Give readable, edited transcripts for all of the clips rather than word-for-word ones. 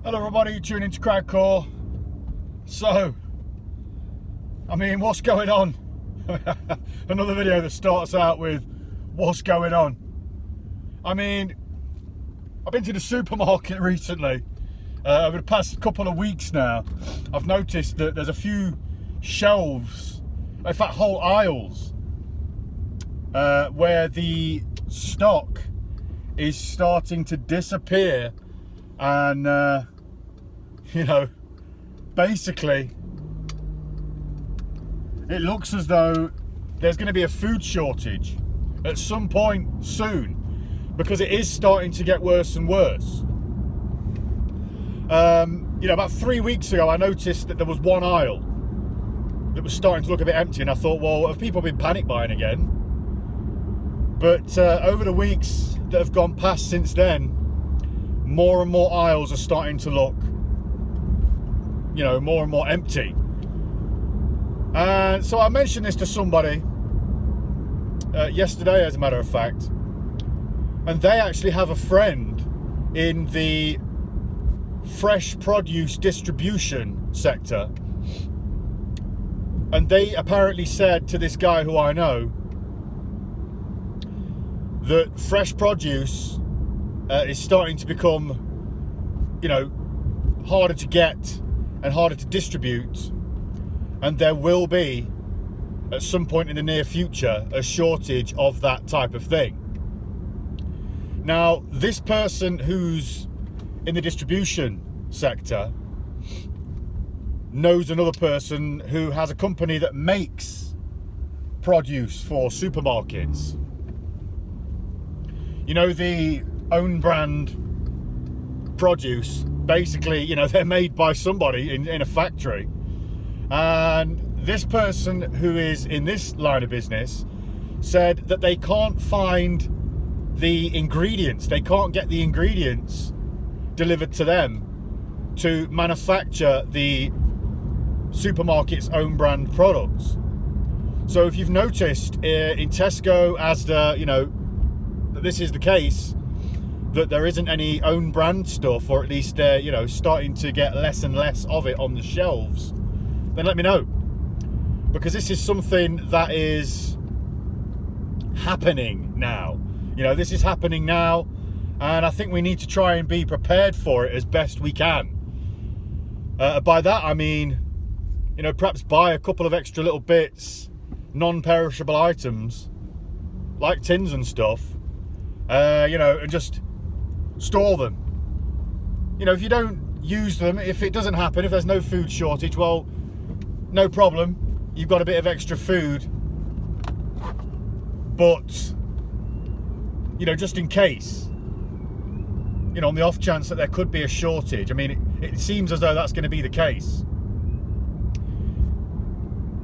Hello everybody, tuning into Crowdcore. So, what's going on? Another video that starts out with, what's going on? I've been to the supermarket recently. Over the past couple of weeks now, I've noticed that there's a few shelves, in fact whole aisles, where the stock is starting to disappear. And basically it looks as though there's going to be a food shortage at some point soon, because it is starting to get worse and worse. About 3 weeks ago I noticed that there was one aisle that was starting to look a bit empty, and I thought, well, have people been panic buying again? But over the weeks that have gone past since then, more and more aisles are starting to look, more and more empty. And so I mentioned this to somebody yesterday, as a matter of fact, and they actually have a friend in the fresh produce distribution sector, and they apparently said to this guy who I know that fresh produce is starting to become, harder to get and harder to distribute, and there will be, at some point in the near future, a shortage of that type of thing. Now, this person who's in the distribution sector knows another person who has a company that makes produce for supermarkets. The own brand produce, basically, they're made by somebody in a factory. And this person who is in this line of business said that they can't find the ingredients, they can't get the ingredients delivered to them to manufacture the supermarket's own brand products. So if you've noticed in Tesco, Asda, that this is the case, that there isn't any own brand stuff, or at least they're starting to get less and less of it on the shelves, then let me know, because this is something that is happening now. This is happening now, and I think we need to try and be prepared for it as best we can. By that I mean, perhaps buy a couple of extra little bits, non-perishable items like tins and stuff, and just store them. If you don't use them, if it doesn't happen, if there's no food shortage, well, no problem, you've got a bit of extra food. But just in case, on the off chance that there could be a shortage, it seems as though that's going to be the case.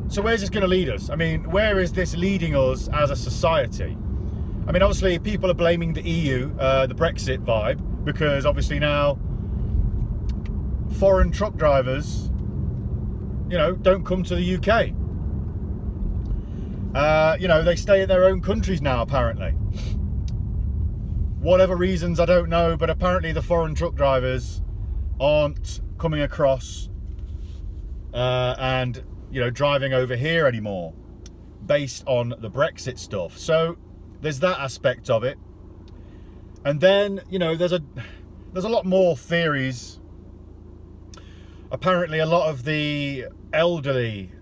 So where's this going to lead us? Where is this leading us as a society? Obviously people are blaming the EU, the Brexit vibe, because obviously now foreign truck drivers, don't come to the UK. They stay in their own countries now, apparently. Whatever reasons, I don't know, but apparently the foreign truck drivers aren't coming across and driving over here anymore, based on the Brexit stuff. So there's that aspect of it. And then, there's a lot more theories. Apparently a lot of the elderly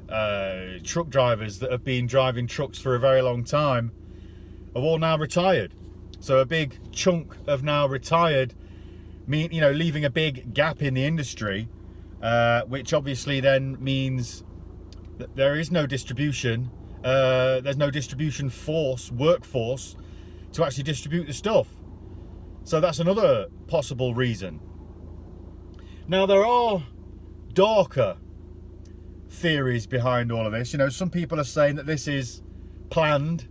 truck drivers that have been driving trucks for a very long time have all now retired. So a big chunk have now retired, leaving a big gap in the industry, which obviously then means that there is no distribution. There's no distribution workforce to actually distribute the stuff. So that's another possible reason. Now, there are darker theories behind all of this. Some people are saying that this is planned.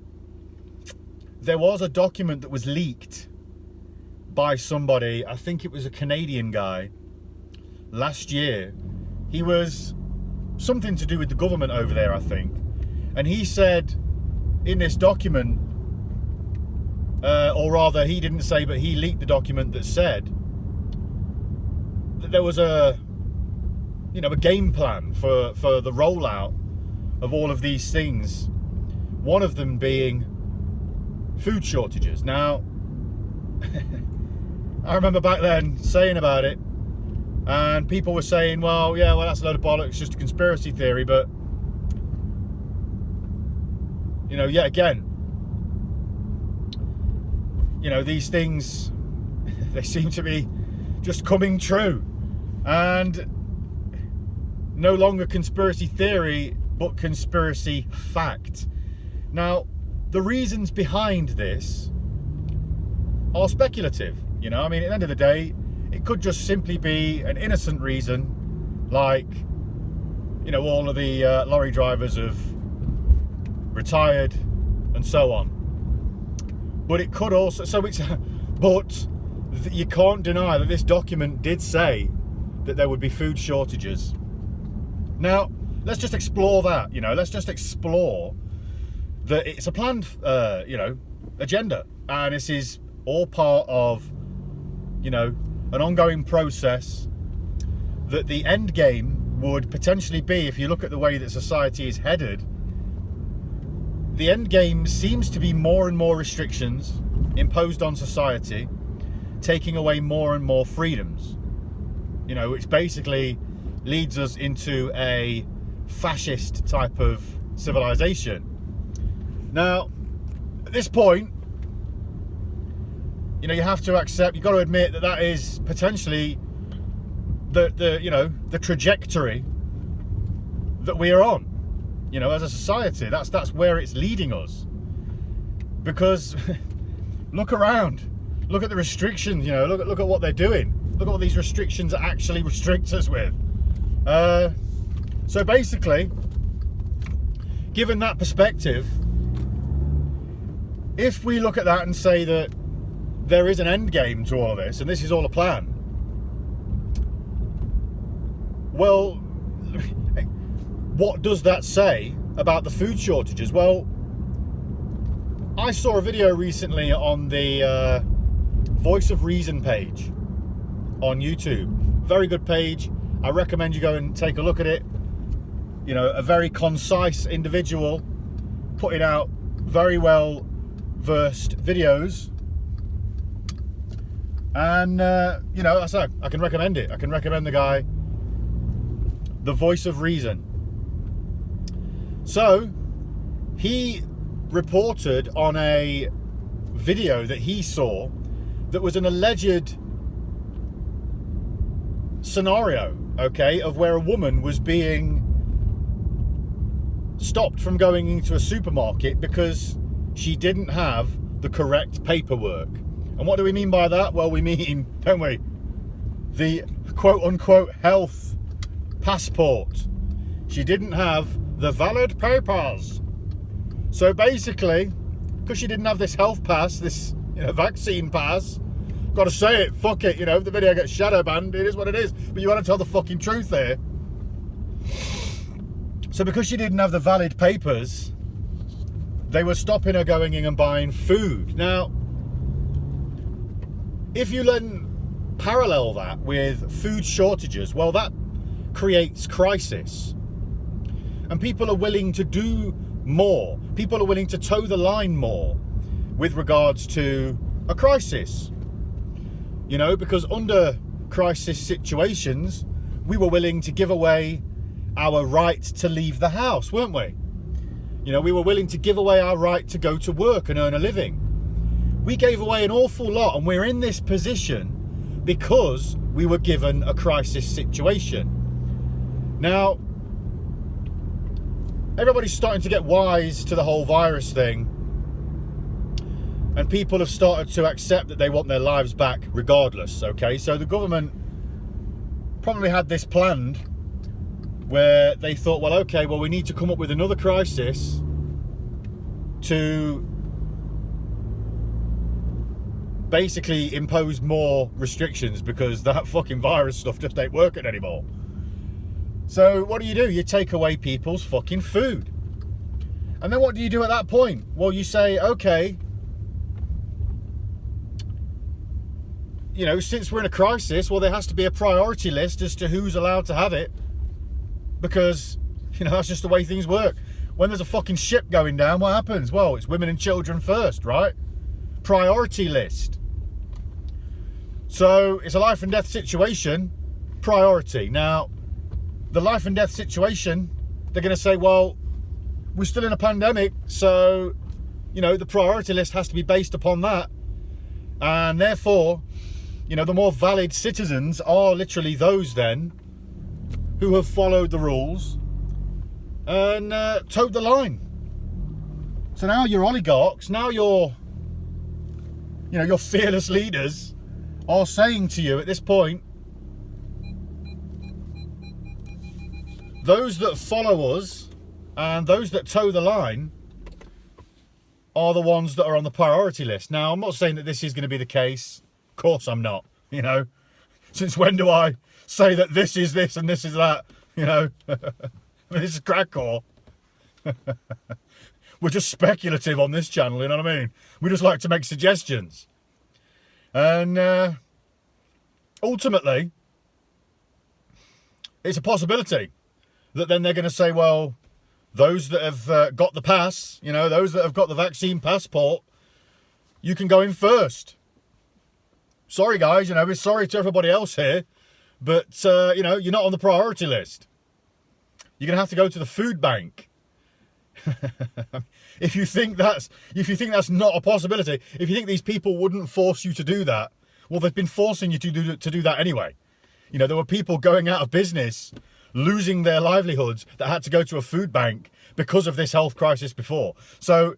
There was a document that was leaked by somebody, I think it was a Canadian guy, last year. He was something to do with the government over there, I think. And he said in this document, or rather he didn't say, but he leaked the document that said that there was a game plan for the rollout of all of these things. One of them being food shortages. Now, I remember back then saying about it, and people were saying, well, that's a load of bollocks, just a conspiracy theory. But, yet again, these things, they seem to be just coming true. And no longer conspiracy theory, but conspiracy fact. Now, the reasons behind this are speculative. At the end of the day, it could just simply be an innocent reason, like, all of the lorry drivers have retired and so on. But it could also, but you can't deny that this document did say that there would be food shortages. Now, let's just explore that, let's just explore that it's a planned, agenda. And this is all part of, an ongoing process that the end game would potentially be, if you look at the way that society is headed, the end game seems to be more and more restrictions imposed on society, taking away more and more freedoms, which basically leads us into a fascist type of civilization. Now, at this point, you have to accept, you've got to admit that is potentially the trajectory that we are on, as a society. That's where it's leading us. Because look around, look at the restrictions, look at what they're doing. Look at what these restrictions actually restrict us with. So basically, given that perspective, if we look at that and say that there is an end game to all of this, and this is all a plan, well, what does that say about the food shortages? Well, I saw a video recently on the Voice of Reason page on YouTube. Very good page. I recommend you go and take a look at it. A very concise individual putting out very well versed videos. And, I can recommend it. I can recommend the guy, The Voice of Reason. So, he reported on a video that he saw that was an alleged scenario, of where a woman was being stopped from going into a supermarket because she didn't have the correct paperwork. And what do we mean by that? Well, we mean, don't we, the quote-unquote health passport. She didn't have the valid papers. So basically, because she didn't have this health pass, this vaccine pass, got to say it, fuck it, if the video gets shadow banned, it is what it is. But you want to tell the fucking truth here. So because she didn't have the valid papers, they were stopping her going in and buying food. Now, if you then parallel that with food shortages, well, that creates crisis. And people are willing to do more. People are willing to toe the line more with regards to a crisis. Because under crisis situations, we were willing to give away our right to leave the house, weren't we? We were willing to give away our right to go to work and earn a living. We gave away an awful lot, and we're in this position because we were given a crisis situation. Now, everybody's starting to get wise to the whole virus thing, and people have started to accept that they want their lives back regardless, So the government probably had this planned where they thought, well, we need to come up with another crisis to basically impose more restrictions because that fucking virus stuff just ain't working anymore. So what do? You take away people's fucking food. And then what do you do at that point? Well, you say, okay, you know, since we're in a crisis, well, there has to be a priority list as to who's allowed to have it, because, you know, that's just the way things work. When there's a fucking ship going down, what happens? Well, it's women and children first, right? Priority list. So it's a life and death situation, priority. Now, the life and death situation, they're going to say, well, we're still in a pandemic, so, you know, the priority list has to be based upon that. And therefore, you know, the more valid citizens are literally those then who have followed the rules and towed the line. So now your oligarchs, now your fearless leaders are saying to you at this point, those that follow us and those that toe the line are the ones that are on the priority list. Now, I'm not saying that this is going to be the case. Of course I'm not, you know. Since when do I say that this is this and this is that, you know? I mean, this is crackcore. We're just speculative on this channel, you know what I mean? We just like to make suggestions. And ultimately, it's a possibility that then they're going to say, well, those that have got the pass, you know, those that have got the vaccine passport, you can go in first. Sorry, guys, you know, we're sorry to everybody else here, but, you know, you're not on the priority list. You're going to have to go to the food bank. If you think that's not a possibility, if you think these people wouldn't force you to do that, well, they've been forcing you to do that anyway. You know, there were people going out of business, losing their livelihoods, that had to go to a food bank because of this health crisis before. So,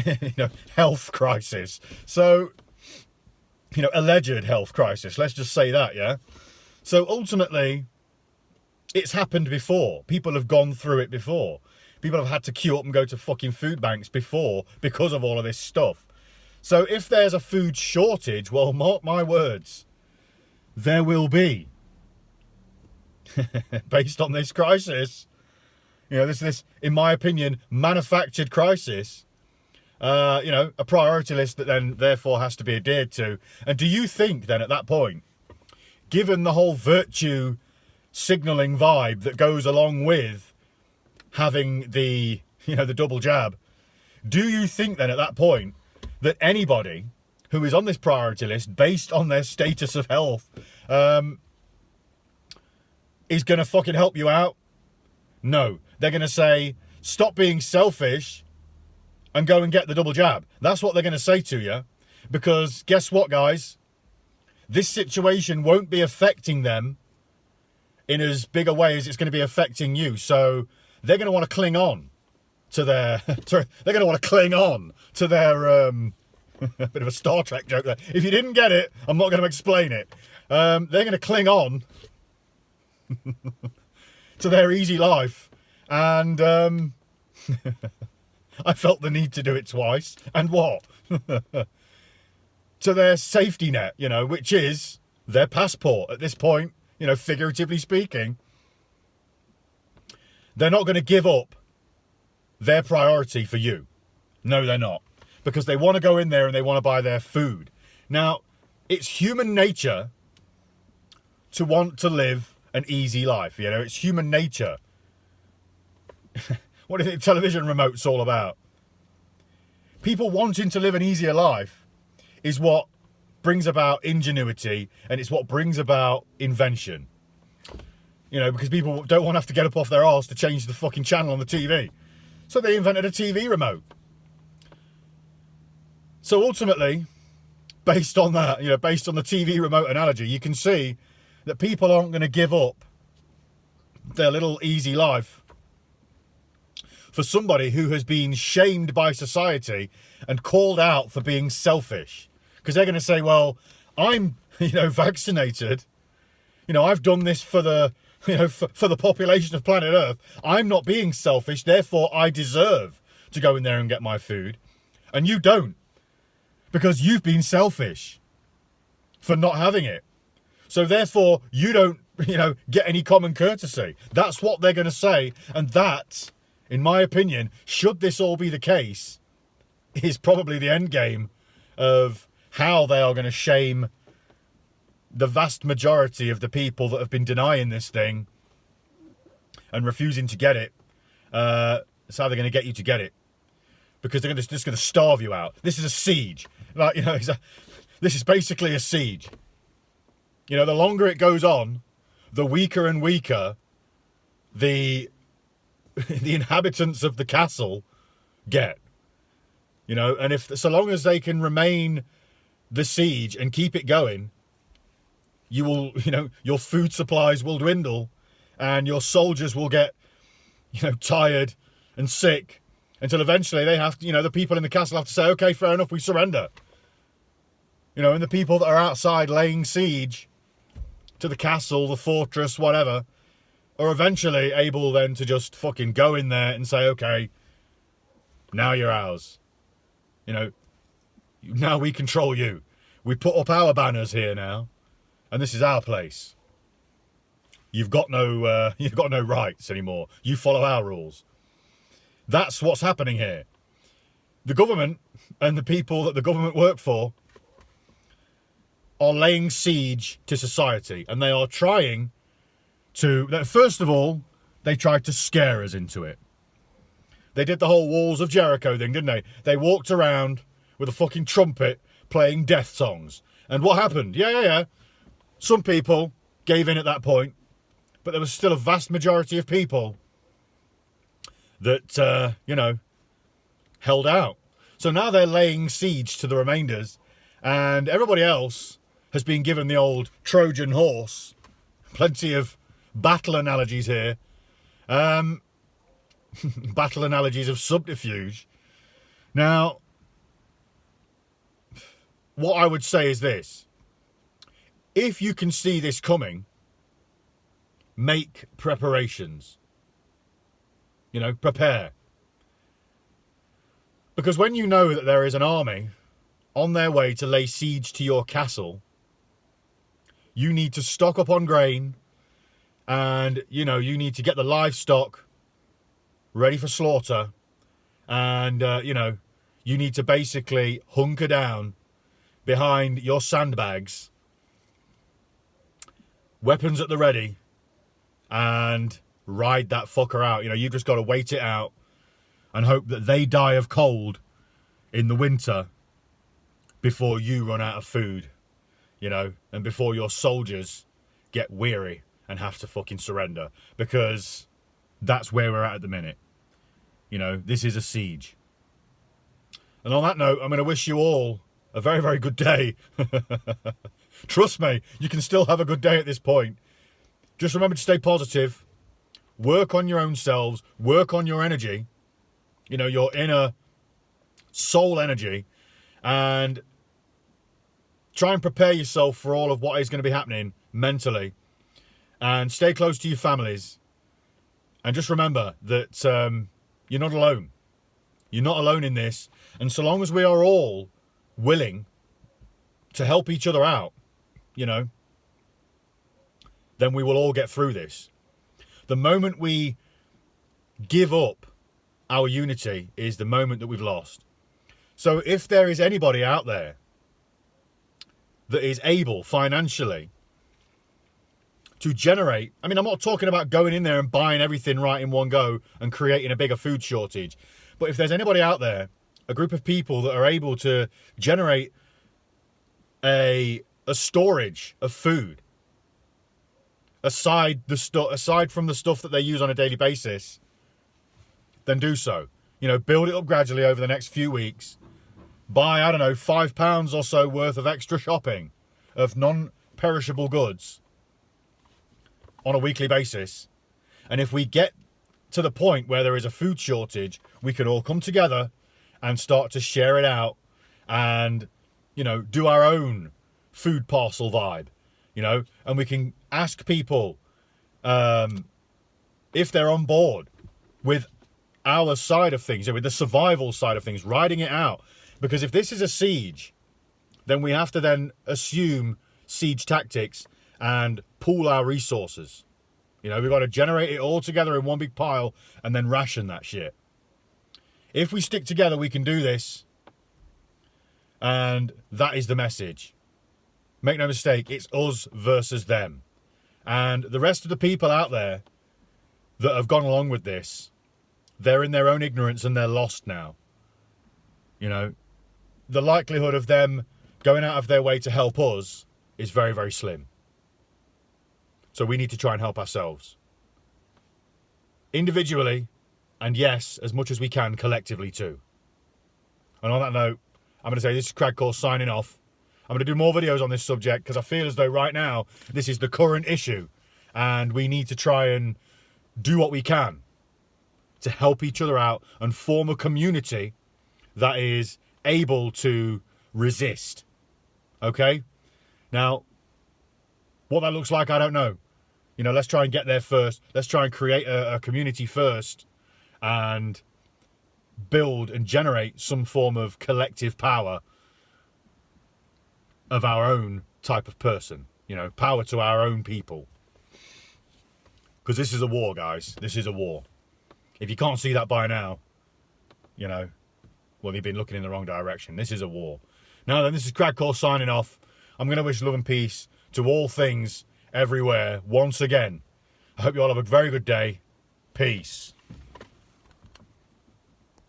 you know, health crisis. So, you know, alleged health crisis. Let's just say that, yeah? So ultimately, it's happened before. People have gone through it before. People have had to queue up and go to fucking food banks before because of all of this stuff. So if there's a food shortage, well, mark my words, there will be. Based on this crisis, you know, this, in my opinion, manufactured crisis, you know, a priority list that then therefore has to be adhered to. And do you think then at that point, given the whole virtue signalling vibe that goes along with having the, you know, the double jab, do you think then at that point that anybody who is on this priority list based on their status of health is going to fucking help you out? No. They're going to say, stop being selfish and go and get the double jab. That's what they're going to say to you. Because guess what, guys? This situation won't be affecting them in as big a way as it's going to be affecting you. So they're going to want to cling on to their... they're going to want to cling on to their... a bit of a Star Trek joke there. If you didn't get it, I'm not going to explain it. They're going to cling on to their easy life, and I felt the need to do it twice. And what? To their safety net, you know, which is their passport at this point, you know, figuratively speaking. They're not going to give up their priority for you. No, they're not, because they want to go in there and they want to buy their food. Now, it's human nature to want to live an easy life, you know, it's human nature. What do you think television remote's all about? People wanting to live an easier life is what brings about ingenuity, and it's what brings about invention. You know, because people don't want to have to get up off their arse to change the fucking channel on the TV. So they invented a TV remote. So ultimately, based on that, you know, based on the TV remote analogy, you can see that people aren't going to give up their little easy life for somebody who has been shamed by society and called out for being selfish. Because they're going to say, well, I'm, you know, vaccinated. You know, I've done this for the, you know, for the population of planet Earth. I'm not being selfish, therefore I deserve to go in there and get my food. And you don't, because you've been selfish for not having it. So therefore, you don't, you know, get any common courtesy. That's what they're going to say. And that, in my opinion, should this all be the case, is probably the end game of how they are going to shame the vast majority of the people that have been denying this thing and refusing to get it, it's how they're going to get you to get it. Because they're just going to starve you out. This is a siege. Like, you know, this is basically a siege. You know, the longer it goes on, the weaker and weaker the inhabitants of the castle get. You know, and if so long as they can remain the siege and keep it going, you will, you know, your food supplies will dwindle and your soldiers will get, you know, tired and sick until eventually they have to, you know, the people in the castle have to say, okay, fair enough, we surrender. You know, and the people that are outside laying siege to the castle, the fortress, whatever, are eventually able then to just fucking go in there and say, okay, now you're ours. You know, now we control you. We put up our banners here now, and this is our place. You've got no rights anymore. You follow our rules. That's what's happening here. The government and the people that the government work for are laying siege to society, and they are trying to, first of all, they tried to scare us into it. They did the whole Walls of Jericho thing, didn't they? They walked around with a fucking trumpet playing death songs. And what happened? Yeah. Some people gave in at that point, but there was still a vast majority of people that, you know, held out. So now they're laying siege to the remainders, and everybody else has been given the old Trojan horse. Plenty of battle analogies here. Battle analogies of subterfuge. Now, what I would say is this. If you can see this coming, make preparations. You know, prepare. Because when you know that there is an army on their way to lay siege to your castle, you need to stock up on grain, and, you know, you need to get the livestock ready for slaughter, and, you know, you need to basically hunker down behind your sandbags, weapons at the ready, and ride that fucker out. You know, you've just got to wait it out and hope that they die of cold in the winter before you run out of food, you know, and before your soldiers get weary and have to fucking surrender, because that's where we're at the minute. You know, this is a siege. And on that note, I'm going to wish you all a very, very good day. Trust me, you can still have a good day at this point. Just remember to stay positive. Work on your own selves. Work on your energy. You know, your inner soul energy. And try and prepare yourself for all of what is going to be happening mentally. And stay close to your families. And just remember that you're not alone. You're not alone in this. And so long as we are all willing to help each other out, you know, then we will all get through this. The moment we give up our unity is the moment that we've lost. So if there is anybody out there that is able financially to generate, I mean, I'm not talking about going in there and buying everything right in one go and creating a bigger food shortage. But if there's anybody out there, a group of people that are able to generate a storage of food aside from the stuff that they use on a daily basis, then do so. You know, build it up gradually over the next few weeks. Buy, I don't know, £5 or so worth of extra shopping of non-perishable goods on a weekly basis. And if we get to the point where there is a food shortage, we can all come together and start to share it out and, you know, do our own food parcel vibe, you know, and we can ask people if they're on board with our side of things, with the survival side of things, riding it out. Because if this is a siege, then we have to then assume siege tactics and pool our resources. You know, we've got to generate it all together in one big pile and then ration that shit. If we stick together, we can do this. And that is the message. Make no mistake, it's us versus them. And the rest of the people out there that have gone along with this, they're in their own ignorance and they're lost now. You know, the likelihood of them going out of their way to help us is very, very slim. So we need to try and help ourselves. Individually, and yes, as much as we can, collectively too. And on that note, I'm going to say this is Crag Course signing off. I'm going to do more videos on this subject because I feel as though right now this is the current issue and we need to try and do what we can to help each other out and form a community that is able to resist. Okay? Now, what that looks like, I don't know. You know, let's try and get there first. Let's try and create a community first and build and generate some form of collective power of our own type of person. You know, power to our own people. Because this is a war, guys. This is a war. If you can't see that by now, you know, well, you've been looking in the wrong direction. This is a war. Now then, this is Crag Course signing off. I'm going to wish love and peace to all things everywhere once again. I hope you all have a very good day. Peace.